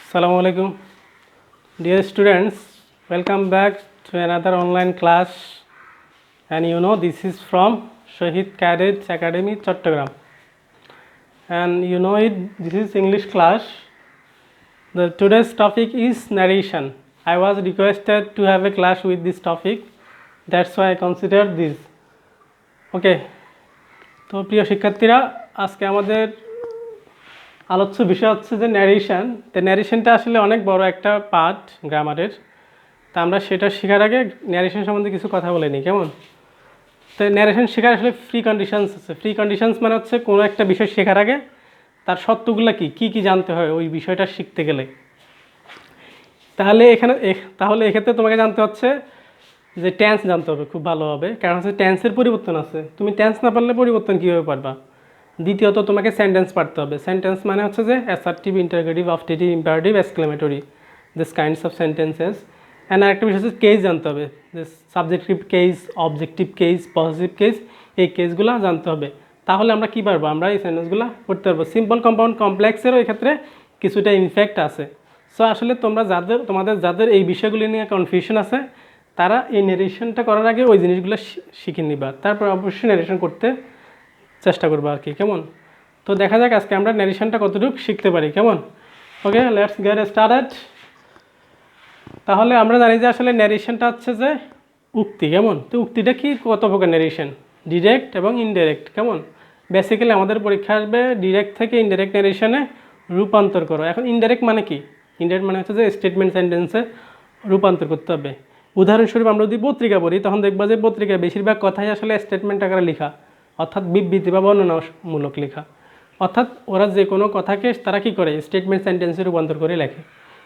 Assalamu alaikum. Dear students, welcome back to another online class. And this is from Shahid Cadets Academy, Chattogram. And this is English class. Today's topic is narration. I was requested to have a class with this topic. That's why I considered this. Okay. তো প্রিয় শিক্ষার্থীরা, আজকে আমাদের আলোচ্য বিষয় হচ্ছে যে narration. তো ন্যারেশনটা আসলে অনেক বড় একটা পার্ট গ্রামারের। তা আমরা সেটা শেখার আগে ন্যারেশন সম্বন্ধে কিছু কথা বলে নিই, কেমন? তো ন্যারেশন শেখার আসলে ফ্রি কন্ডিশনস আছে। ফ্রি কন্ডিশনস মানে হচ্ছে কোনো একটা বিষয় শেখার আগে তার শর্তগুলো কী জানতে হয় ওই বিষয়টা শিখতে গেলে। তাহলে এক্ষেত্রে তোমাকে জানতে হচ্ছে যে টেন্স জানতে হবে খুব ভালোভাবে, কারণ হচ্ছে টেন্সের পরিবর্তন আছে। তুমি টেন্স না পারলে পরিবর্তন কীভাবে পারবা? দ্বিতীয়ত তোমাকে সেন্টেন্স পারতে হবে। সেন্টেন্স মানে হচ্ছে যে assertive, interrogative, objective, imperative, exclamatory, this kinds of sentences. And আরেকটা বিষয় হচ্ছে কেস জানতে হবে, যে subjective case, objective case, positive case, এই কেসগুলো জানতে হবে। তাহলে আমরা কী পারবো? আমরা এই সেন্টেন্সগুলো করতে পারবো। সিম্পল, কম্পাউন্ড, কমপ্লেক্সেরও এক্ষেত্রে কিছুটা ইনফ্যাক্ট আছে। সো আসলে তোমাদের যাদের এই বিষয়গুলি নিয়ে কনফিউশন আছে, তারা এই ন্যারেশনটা করার আগে ওই জিনিসগুলো শিখে নিবা, তারপর অবশ্যই ন্যারেশন করতে চেষ্টা করবো আর কি, কেমন? তো দেখা যাক আজকে আমরা ন্যারেশনটা কতটুকু শিখতে পারি, কেমন? ওকে, লেটস গেট স্টার্টেড। তাহলে আমরা জানি যে আসলে ন্যারেশনটা হচ্ছে যে উক্তি, কেমন? তো উক্তিটা কি, কত প্রকার ন্যারেশন? ডিরেক্ট এবং ইনডাইরেক্ট, কেমন? বেসিক্যালি আমাদের পরীক্ষা আসবে ডিরেক্ট থেকে ইনডাইরেক্ট ন্যারেশনে রূপান্তর করো। এখন ইনডাইরেক্ট মানে কি? ইনডাইরেক্ট মানে হচ্ছে যে স্টেটমেন্ট সেন্টেন্সে রূপান্তর করতে হবে। উদাহরণস্বরূপ আমরা যদি পত্রিকা পড়ি, তখন দেখবা যে পত্রিকায় বেশিরভাগ কথাই আসলে স্টেটমেন্ট আকারে লেখা, অর্থাৎ বিবৃতি বা বর্ণনামূলক লেখা। অর্থাৎ ওরা যে কোনো কথাকে তারা কী করে, স্টেটমেন্ট সেন্টেন্সে রূপান্তর করে লেখে।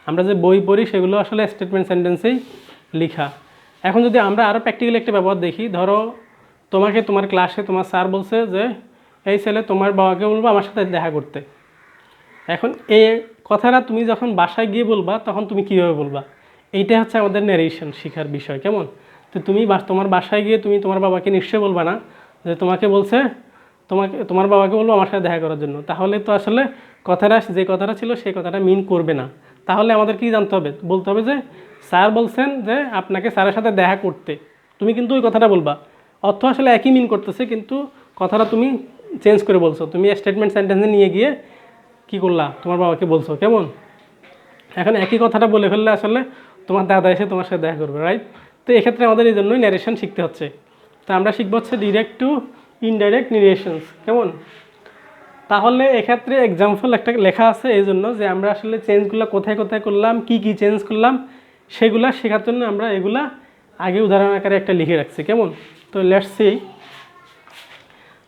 আমরা যে বই পড়ি সেগুলো আসলে স্টেটমেন্ট সেন্টেন্সেই লেখা। এখন যদি আমরা আরও প্র্যাকটিক্যালি একটা ব্যবহার দেখি, ধরো তোমার ক্লাসে তোমার স্যার বলছে যে এই ছেলে তোমার বাবাকে বলবো আমার সাথে দেখা করতে। এখন এই কথাটা তুমি যখন বাসায় গিয়ে বলবা, তখন তুমি কীভাবে বলবা? এইটা হচ্ছে আমাদের ন্যারেশন শেখার বিষয়, কেমন? তো তুমি তোমার বাসায় গিয়ে তুমি তোমার বাবাকে নিশ্চয়ই বলবা না যে তোমাকে বলছে তোমার বাবাকে বলবো আমার সাথে দেখা করার জন্য। তাহলে তো আসলে যে কথাটা ছিল সেই কথাটা মিন করবে না। তাহলে আমাদের কি জানতে হবে? বলতে হবে যে স্যার বলছেন যে আপনাকে স্যারের সাথে দেখা করতে, তুমি কিন্তু ওই কথাটা বলবা। অর্থ আসলে একই মিন করতেছে, কিন্তু কথাটা তুমি চেঞ্জ করে বলছো। তুমি স্টেটমেন্ট সেন্টেন্সে নিয়ে গিয়ে কী করলা, তোমার বাবাকে বলছো, কেমন? এখন একই কথাটা বলে ফেললে আসলে তোমার দাদা এসে তোমার সাথে দেখা করবে, রাইট? তো এক্ষেত্রে আমাদের এই জন্যই ন্যারেশন শিখতে হচ্ছে। তো আমরা শিখবো হচ্ছে ডিরেক্ট টু ইনডাইরেক্ট ন্যারেশনস, কেমন? তাহলে এক্ষেত্রে এক্সাম্পল একটা লেখা আছে এই জন্য যে আমরা আসলে চেঞ্জগুলো কোথায় কোথায় করলাম, কি চেঞ্জ করলাম, সেগুলা শেখার জন্য আমরা এগুলা আগে উদাহরণ আকারে একটা লিখে রাখছি, কেমন? তো let's see.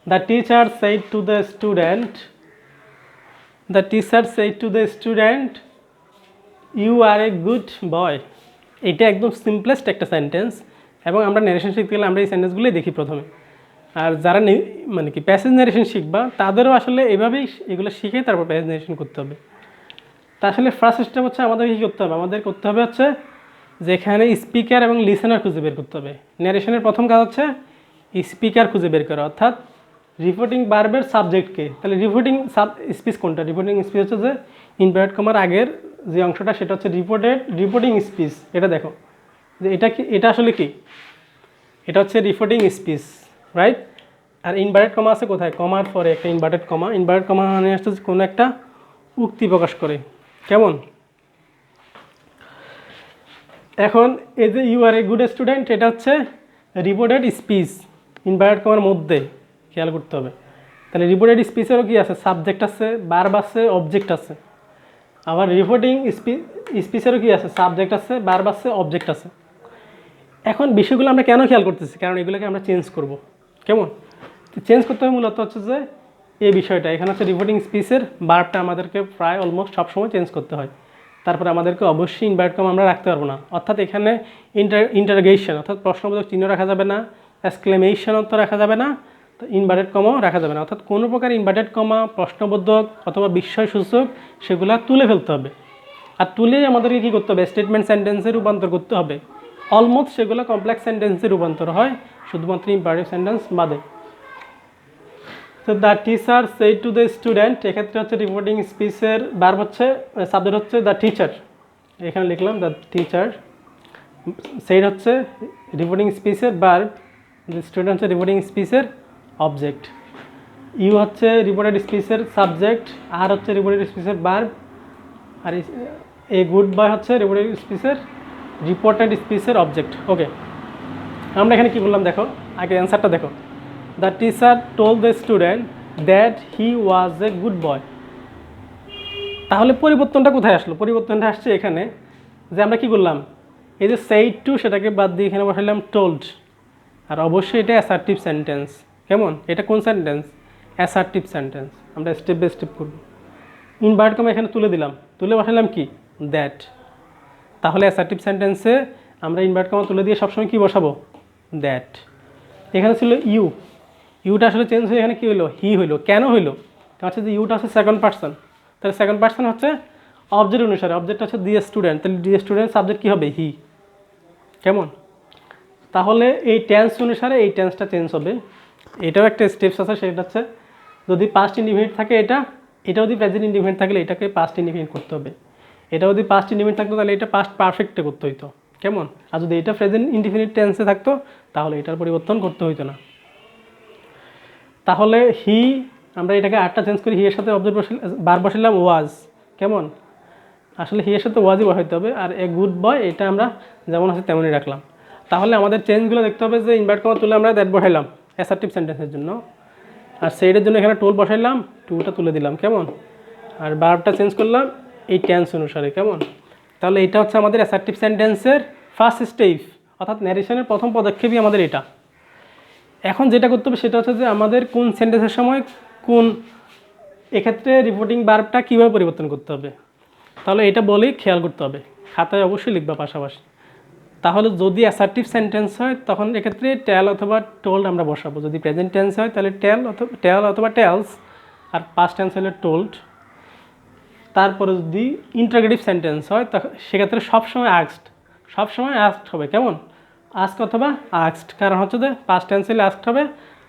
The teacher said to the student you are a good boy. এটা একদম সিম্পলেস্ট একটা সেন্টেন্স, এবং আমরা ন্যারেশন শিখতে গেলে আমরা এই সেন্টেন্সগুলোই দেখি প্রথমে। আর যারা মানে কি প্যাসেজ ন্যারেশন শিখবা, তাদেরও আসলে এভাবেই এগুলো শিখে তারপর প্যাসেজ ন্যারেশন করতে হবে। তা আসলে ফার্স্ট স্টেপ হচ্ছে আমাদের কী করতে হবে? আমাদের করতে হবে হচ্ছে যেখানে স্পিকার এবং লিসেনার খুঁজে বের করতে হবে। ন্যারেশনের প্রথম কাজ হচ্ছে স্পিকার খুঁজে বের করা, অর্থাৎ রিপোর্টিং ভার্বের সাবজেক্টকে। তাহলে স্পিচ কোনটা? রিপোর্টিং স্পিচ হচ্ছে যে ইনভার্টেড কমার আগের যে অংশটা, সেটা হচ্ছে রিপোর্টিং স্পিচ। এটা দেখো যে এটা আসলে কি, এটা হচ্ছে রিপোর্টিং স্পিচ, রাইট? আর ইনভার্টেড কমা আছে কোথায়? কমার পরে একটা ইনভার্টেড কমা মানে হচ্ছে কোনো একটা উক্তি প্রকাশ করে, কেমন? এখন এই যে you are a good student, এটা হচ্ছে রিপোর্টেড স্পিচ, ইনভার্টেড কমার মধ্যে, খেয়াল করতে হবে। তাহলে রিপোর্টেড স্পিচেরও কি আছে? সাবজেক্ট আছে, ভার্ব আছে, অবজেক্ট আছে। আবার রিপোর্টিং স্পিচেরও কি আছে? সাবজেক্ট আছে, ভার্ব আছে, অবজেক্ট আছে। এখন বিষয়গুলো আমরা কেন খেয়াল করতেছি? কারণ এগুলোকে আমরা চেঞ্জ করব, কেমন? চেঞ্জ করতে হবে মূলত হচ্ছে যে এই বিষয়টা। এখানে হচ্ছে রিপোর্টিং স্পিচের ভার্বটা আমাদেরকে প্রায় অলমোস্ট সবসময় চেঞ্জ করতে হয়। তারপরে আমাদেরকে অবশ্যই ইনভার্টেড কমা আমরা রাখতে পারবো না, অর্থাৎ এখানে ইন্টারোগেশন অর্থাৎ প্রশ্নবোধক চিহ্ন রাখা যাবে না, এক্সক্লেমেশন অর্থ রাখা যাবে না, তো ইনভার্টেড কমাও রাখা যাবে না। অর্থাৎ কোনো প্রকার ইনভার্টেড কমা, প্রশ্নবোধক অথবা বিস্ময়সূচক সেগুলো তুলে ফেলতে হবে। আর তুলেই আমাদেরকে কী করতে হবে? স্টেটমেন্ট সেন্টেন্সে রূপান্তর করতে হবে। অলমোস্ট সেগুলো কমপ্লেক্স সেন্টেন্সে রূপান্তর হয়, শুধুমাত্র ইম্পারেটিভ সেন্টেন্স বাদে। তো the teacher said to the student, এক্ষেত্রে হচ্ছে রিপোর্টিং স্পিচের ভার্ব হচ্ছে, সাবজেক্ট হচ্ছে দ্য টিচার, এখানে লিখলাম দ্য টিচার। সেইড হচ্ছে রিপোর্টিং স্পিচের ভার্ব, স্টুডেন্ট হচ্ছে রিপোর্টিং স্পিচের অবজেক্ট। ইউ হচ্ছে রিপোর্টেড স্পিচের সাবজেক্ট, আর হচ্ছে রিপোর্টেড স্পিচের ভার্ব, আর এ গুড বয় হচ্ছে রিপোর্টেড স্পিচের অবজেক্ট। ওকে, আমরা এখানে কী বললাম দেখো, আগে অ্যান্সারটা দেখো। The teacher told the student that he was A good বয়। তাহলে পরিবর্তনটা কোথায় আসলো? পরিবর্তনটা আসছে এখানে যে আমরা কি করলাম, এই যে সেইড টু সেটাকে বাদ দিয়ে এখানে বসাইলাম টোল্ড। আর অবশ্যই এটা অ্যাসার্টিভ সেন্টেন্স। কেমন? এটা কোন সেন্টেন্স? Assertive sentence. আমরা স্টেপ বাই স্টেপ করব। ইনভার্ট কমা এখানে তুলে দিলাম, তুলে বসাইলাম কি? দ্যাট। তাহলে অ্যাসার্টিভ সেন্টেন্সে আমরা ইনভার্ট কমা তুলে দিয়ে সবসময় কি বসাবো? দ্যাট। এখানে ছিল ইউ, ইউটা আসলে চেঞ্জ হয়ে এখানে কী হলো? হি হইলো। কেন হইলো? কারণ হচ্ছে যে ইউটা হচ্ছে সেকেন্ড পার্সন, তাহলে সেকেন্ড পার্সন হচ্ছে অবজেক্ট অনুসারে, অবজেক্ট হচ্ছে দি স্টুডেন্ট, তাহলে দি স্টুডেন্ট সাবজেক্ট কী হবে? হি। কেমন? তাহলে এই টেন্স অনুসারে এই টেন্সটা চেঞ্জ হবে। এটাও একটা স্টেপস আছে, সেটা হচ্ছে যদি পাস্ট ইন্ডিফিনিট থাকে এটা যদি প্রেজেন্ট ইন্ডিফিনিট থাকলে এটাকে পাস্ট ইন্ডিফিনিট করতে হবে। এটা যদি পাস্ট ইন্ডিফিনিট থাকতো তাহলে এটা পাস্ট পারফেক্টে করতে হইতো। কেমন? আর যদি এটা প্রেজেন্ট ইন্ডিফিনিট টেন্সে থাকতো তাহলে এটার পরিবর্তন করতে হইতো না। তাহলে হি, আমরা এটাকে আটটা চেঞ্জ করি, হি এর সাথে অবজেক্ট বার বসাইলাম ওয়াজ। কেমন? আসলে হি এর সাথে ওয়াজই বসাইতে হবে। আর এ গুড বয় এটা আমরা যেমন আছে তেমনই রাখলাম। তাহলে আমাদের চেঞ্জগুলো দেখতে হবে যে ইনভার্ট কমা তুলে আমরা দ্যাট বসাইলাম অ্যাসার্টিভ সেন্টেন্সের জন্য, আর সেইডের জন্য এখানে টোল বসাইলাম, টুটা তুলে দিলাম। কেমন? আর ভার্বটা চেঞ্জ করলাম এই টেন্স অনুসারে। কেমন? তাহলে এটা হচ্ছে আমাদের অ্যাসার্টিভ সেন্টেন্সের ফার্স্ট স্টেপ, অর্থাৎ ন্যারেশনের প্রথম পদক্ষেপই আমাদের এটা। এখন যেটা করতে হবে সেটা হচ্ছে যে আমাদের কোন সেন্টেন্সের সময় কোন, এক্ষেত্রে রিপোর্টিং ভার্বটা কীভাবে পরিবর্তন করতে হবে, তাহলে এটা বলেই খেয়াল করতে হবে, খাতায় অবশ্যই লিখবা পাশাপাশি। তাহলে যদি অ্যাসার্টিভ সেন্টেন্স হয় তখন এক্ষেত্রে টেল অথবা টোল্ড আমরা বসাবো। যদি প্রেজেন্ট টেন্স হয় তাহলে টেল অথবা টেলস, আর পাস্ট টেন্স হলে টোল্ড। তারপরে যদি ইন্টারগেটিভ সেন্টেন্স হয় তখন সেক্ষেত্রে সবসময় আস্কড হবে। কেমন? আস্ক অথবা আস্কড, কারণ হচ্ছে যে পাস্ট টেন্স হলে আস্কড হবে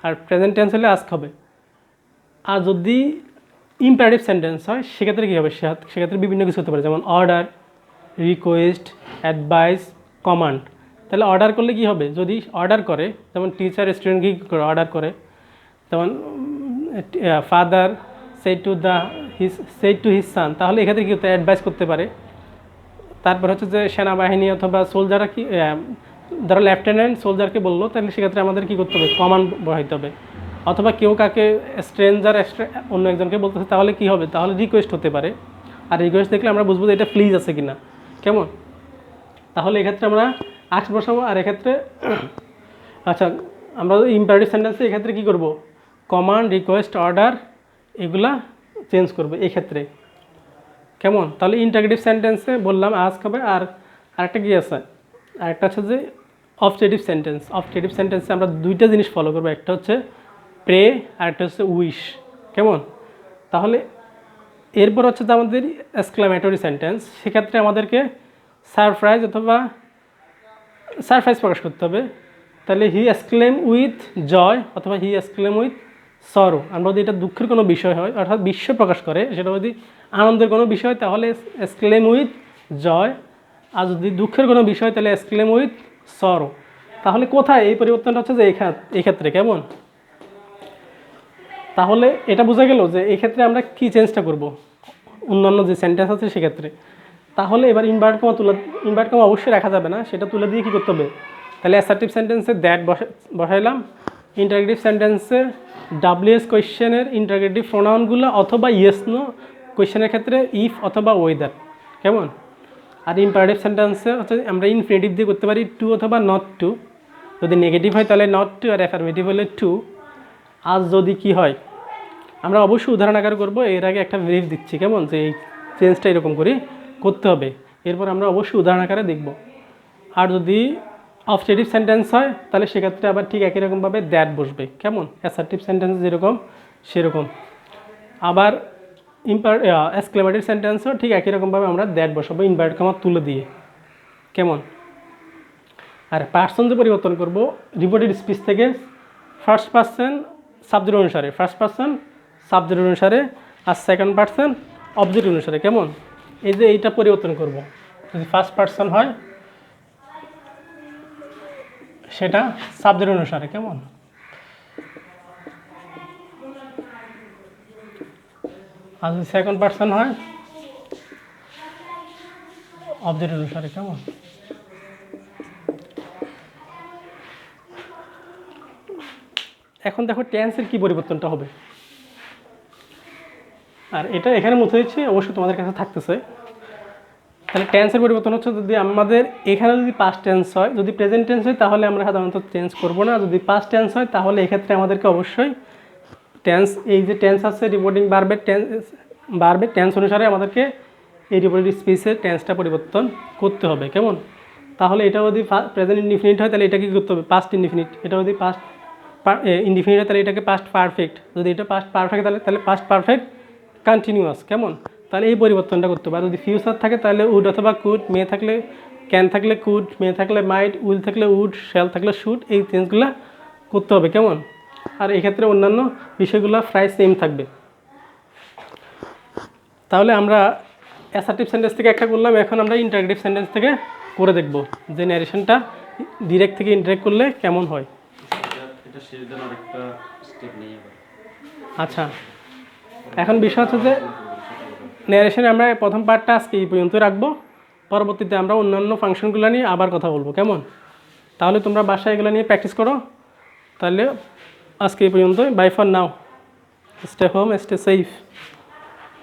আর প্রেজেন্ট টেন্স হলে আস্ক হবে। আর যদি ইম্পারেটিভ সেন্টেন্স হয় সেক্ষেত্রে কী হবে? সেক্ষেত্রে বিভিন্ন কিছু হতে পারে, যেমন অর্ডার, রিকোয়েস্ট, অ্যাডভাইস, কমান্ড। তাহলে অর্ডার করলে কি হবে? যদি অর্ডার করে, যেমন টিচার স্টুডেন্টকে কী করে অর্ডার করে, যেমন father said to his son, তাহলে এক্ষেত্রে কী হতে অ্যাডভাইস করতে পারে। তারপর হচ্ছে যে সেনাবাহিনী অথবা সোলজাররা কি, ধরো লেফটেন্যান্ট সোলজারকে বললো, তাহলে সেক্ষেত্রে আমাদের কী করতে হবে? কমান্ড বসাইতে হবে। অথবা কেউ কাকে স্ট্রেঞ্জার অন্য একজনকে বলতেছে, তাহলে কি হবে? তাহলে রিকোয়েস্ট হতে পারে। আর রিকোয়েস্ট দেখলে আমরা বুঝবো যে এটা প্লিজ আছে কিনা। কেমন? তাহলে এক্ষেত্রে আমরা আস্ক বসাবো। আর এক্ষেত্রে আচ্ছা, আমরা ইম্পারেটিভ সেন্টেন্সে এক্ষেত্রে কী করব? কমান্ড, রিকোয়েস্ট, অর্ডার এগুলা চেঞ্জ করবো এক্ষেত্রে। কেমন? তাহলে ইন্টারগেটিভ সেন্টেন্সে বললাম আস্ক হবে। আর আরেকটা কী আছে? আরেকটা হচ্ছে যে অবজেক্টিভ সেন্টেন্স। অবজেক্টিভ সেন্টেন্সে আমরা দুইটা জিনিস ফলো করবো, একটা হচ্ছে প্রে আর একটা হচ্ছে উইশ। কেমন? তাহলে এরপর হচ্ছে যে আমাদের এক্সক্লামেটরি সেন্টেন্স, সেক্ষেত্রে আমাদেরকে সারপ্রাইজ প্রকাশ করতে হবে। তাহলে হি এক্সক্লেম উইথ জয় অথবা হি এক্সক্লেম উইথ সরো। আমরা যদি এটা দুঃখের কোনো বিষয় হয় অর্থাৎ বিস্ময় প্রকাশ করে, সেটা যদি আনন্দের কোনো বিষয় তাহলে এক্সক্লেম উইথ জয়, আর যদি দুঃখের কোনো বিষয় তাহলে এক্সক্লেম উইথ সরো। তাহলে কোথায় এই পরিবর্তনটা হচ্ছে যে এক্ষেত্রে। কেমন? তাহলে এটা বোঝা গেল যে এই ক্ষেত্রে আমরা কী চেঞ্জটা করব অন্যান্য যে সেন্টেন্স আছে সেক্ষেত্রে। তাহলে এবার ইনভার্ট কমা অবশ্যই রাখা যাবে না, সেটা তুলে দিয়ে কী করতে হবে? তাহলে অ্যাসার্টিভ সেন্টেন্সে দ্যাট বসাইলাম। ইন্টারগেটিভ সেন্টেন্সে ডাব্লিউএস কোয়েশ্চেনের ইন্টারগেটিভ প্রোনাউনগুলো অথবা ইয়েস নো কোয়েশ্চেনের ক্ষেত্রে ইফ অথবা ওয়েদার। কেমন? আর ইম্পারেটিভ সেন্টেন্সে হচ্ছে আমরা ইনফিনিটিভ দিয়ে করতে পারি টু অথবা নট টু। যদি নেগেটিভ হয় তাহলে নট টু, আর অ্যাফার্মেটিভ হলে টু। আর যদি কি হয় আমরা অবশ্যই উদাহরণ আকারে করবো। এর আগে একটা ব্রিফ দিচ্ছি, কেমন, যে এই চেঞ্জটা এরকম করে করতে হবে। এরপর আমরা অবশ্যই উদাহরণ আকারে দেখব। আর যদি অবজেক্টিভ সেন্টেন্স হয় তাহলে সেক্ষেত্রে আবার ঠিক একই রকমভাবে দ্যাট বসবে। কেমন? অ্যাসার্টিভ সেন্টেন্স যেরকম সেরকম। আবার এক্সক্লেমেটরি সেন্টেন্সও ঠিক একই রকমভাবে আমরা দ্যাট বসাবো ইনভার্টেড কমা তুলে দিয়ে। কেমন? আর পার্সন যে পরিবর্তন করব রিপোর্টেড স্পিচ থেকে ফার্স্ট পার্সন সাবজেক্ট অনুসারে, ফার্স্ট পার্সন সাবজেক্ট অনুসারে, আর সেকেন্ড পার্সন অবজেক্ট অনুসারে। কেমন? এই যে এইটা পরিবর্তন করব, যদি ফার্স্ট পার্সন হয় সেটা সাবজেক্ট অনুসারে। কেমন? আর যদি সেকেন্ড পার্সন হয় অবজেক্ট অনুসারে। কেমন? এখন দেখো টেন্সের কি পরিবর্তনটা হবে, আর এটা এখানে মুছে দিচ্ছি, অবশ্যই তোমাদের কাছে থাকতেছে। তাহলে টেন্সের পরিবর্তন হচ্ছে, যদি আমাদের এখানে যদি পাস্ট টেন্স হয়, যদি প্রেজেন্ট টেন্স হয় তাহলে আমরা সাধারণত চেঞ্জ করব না, যদি পাস্ট টেন্স হয় তাহলে এক্ষেত্রে আমাদেরকে অবশ্যই টেন্স, এই যে টেন্স আছে রিপোর্টিং বারবের টেন্স অনুসারে আমাদেরকে এই রিপোর্টিং স্পেসের টেন্সটা পরিবর্তন করতে হবে। কেমন? তাহলে এটা যদি প্রেজেন্ট ইনডিফিনিট হয় তাহলে এটা কি করতে হবে? Past indefinite. এটা যদি পাস্ট ইনডিফিনিট হয় তাহলে এটাকে পাস্ট পারফেক্ট। যদি এটা পাস্ট পারফেক্ট তাহলে পাস্ট পারফেক্ট কন্টিনিউয়াস। কেমন? তাহলে এই পরিবর্তনটা করতে হবে। আর যদি ফিউচার থাকে তাহলে উড অথবা কুড, মে থাকলে ক্যান, থাকলে কুড, মে থাকলে মাইট, উইল থাকলে উড, শ্যাল থাকলে শুড, এই চেঞ্জগুলো করতে হবে। কেমন? আর এক্ষেত্রে অন্যান্য বিষয়গুলো প্রায় সেম থাকবে। তাহলে আমরা অ্যাসার্টিভ সেন্টেন্স থেকে একটা করলাম, এখন আমরা ইন্টারগ্রেটিভ সেন্টেন্স থেকে করে দেখব যে ন্যারেশনটা ডিরেক্ট থেকে ইন্টারেক্ট করলে কেমন হয়। আচ্ছা, এখন বিষয় হচ্ছে যে ন্যারেশনে আমরা প্রথম পার্টটা আজকে এই পর্যন্ত রাখবো, পরবর্তীতে আমরা অন্যান্য ফাংশনগুলো নিয়ে আবার কথা বলবো। কেমন? তাহলে তোমরা বাসায় এগুলো নিয়ে প্র্যাকটিস করো। তাহলে আজকে এই পর্যন্তই। Bye for now, stay home, stay safe.